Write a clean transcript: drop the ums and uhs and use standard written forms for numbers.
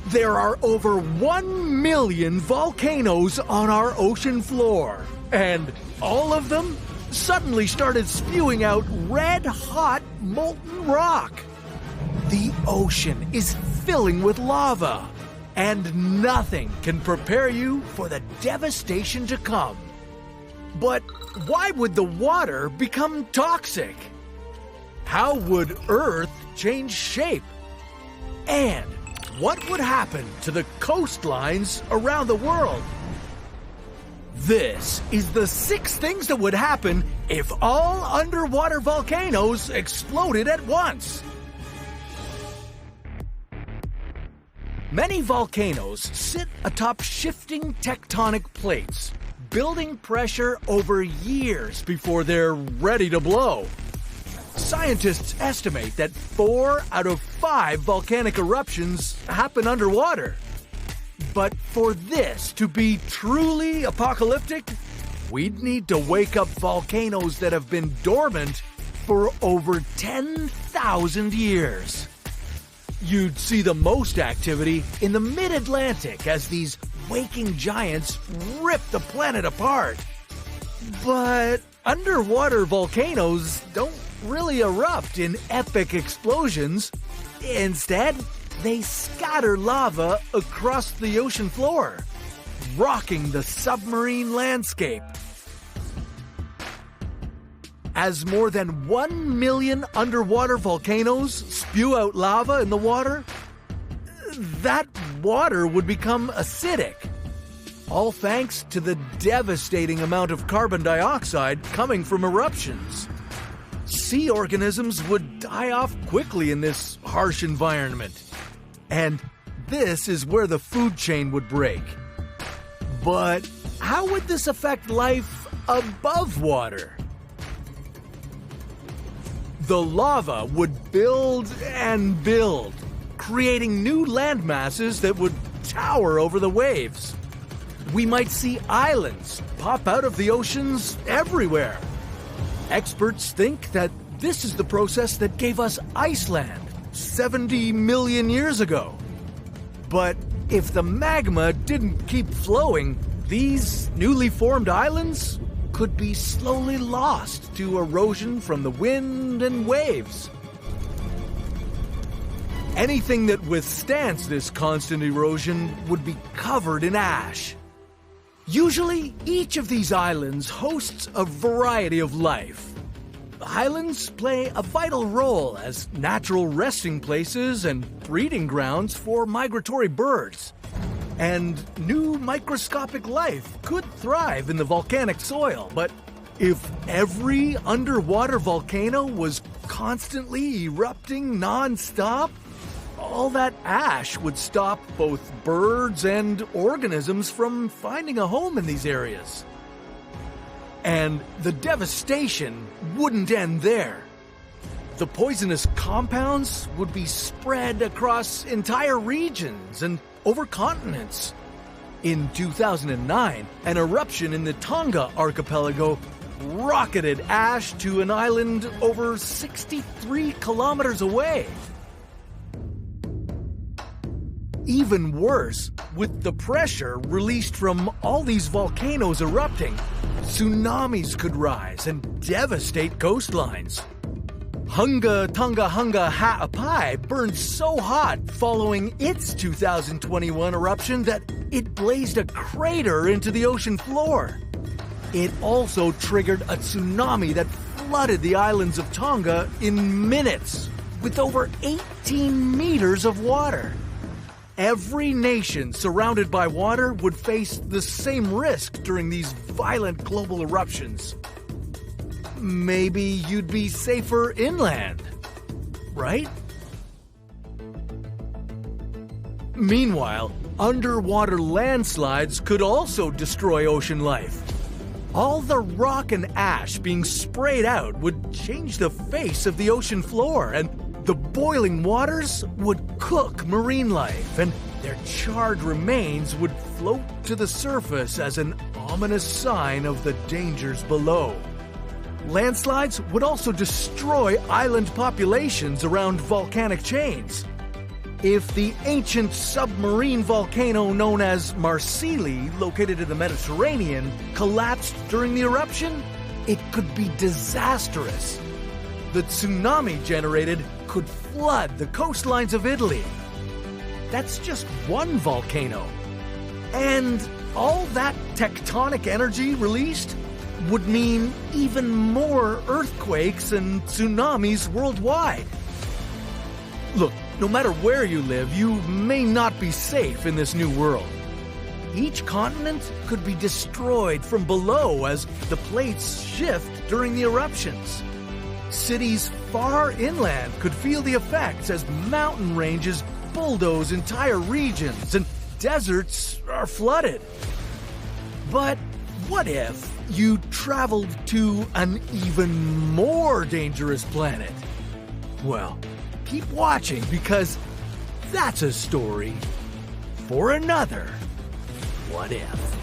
There are over 1 million volcanoes on our ocean floor, and all of them suddenly started spewing out red-hot molten rock. The ocean is filling with lava, and nothing can prepare you for the devastation to come. But why would the water become toxic? How would Earth change shape? And what would happen to the coastlines around the world? This is the 6 things that would happen if all underwater volcanoes exploded at once. Many volcanoes sit atop shifting tectonic plates, building pressure over years before they're ready to blow. Scientists estimate that 4 out of 5 volcanic eruptions happen underwater. But for this to be truly apocalyptic, we'd need to wake up volcanoes that have been dormant for over 10,000 years. You'd see the most activity in the mid-Atlantic as these waking giants rip the planet apart. But underwater volcanoes don't really erupt in epic explosions. Instead, they scatter lava across the ocean floor, rocking the submarine landscape. As more than 1 million underwater volcanoes spew out lava in the water, that water would become acidic, all thanks to the devastating amount of carbon dioxide coming from eruptions. Sea organisms would die off quickly in this harsh environment. And this is where the food chain would break. But how would this affect life above water? The lava would build and build, creating new land masses that would tower over the waves. We might see islands pop out of the oceans everywhere. Experts think that this is the process that gave us Iceland 70 million years ago. But if the magma didn't keep flowing, these newly formed islands could be slowly lost to erosion from the wind and waves. Anything that withstands this constant erosion would be covered in ash. Usually, each of these islands hosts a variety of life. Islands play a vital role as natural resting places and breeding grounds for migratory birds. And new microscopic life could thrive in the volcanic soil. But if every underwater volcano was constantly erupting non-stop, all that ash would stop both birds and organisms from finding a home in these areas. And the devastation wouldn't end there. The poisonous compounds would be spread across entire regions and over continents. In 2009, an eruption in the Tonga archipelago rocketed ash to an island over 63 kilometers away. Even worse, with the pressure released from all these volcanoes erupting, tsunamis could rise and devastate coastlines. Hunga Tonga Hunga Ha'apai burned so hot following its 2021 eruption that it blazed a crater into the ocean floor. It also triggered a tsunami that flooded the islands of Tonga in minutes with over 18 meters of water. Every nation surrounded by water would face the same risk during these violent global eruptions. Maybe you'd be safer inland, right? Meanwhile, underwater landslides could also destroy ocean life. All the rock and ash being sprayed out would change the face of the ocean floor, and the boiling waters would cook marine life, and their charred remains would float to the surface as an ominous sign of the dangers below. Landslides would also destroy island populations around volcanic chains. If the ancient submarine volcano known as Marsili, located in the Mediterranean, collapsed during the eruption, it could be disastrous. The tsunami generated could flood the coastlines of Italy. That's just one volcano. And all that tectonic energy released would mean even more earthquakes and tsunamis worldwide. Look, no matter where you live, you may not be safe in this new world. Each continent could be destroyed from below as the plates shift during the eruptions. Cities far inland could feel the effects as mountain ranges bulldoze entire regions and deserts are flooded. But what if you traveled to an even more dangerous planet? Well, keep watching because that's a story for another What If.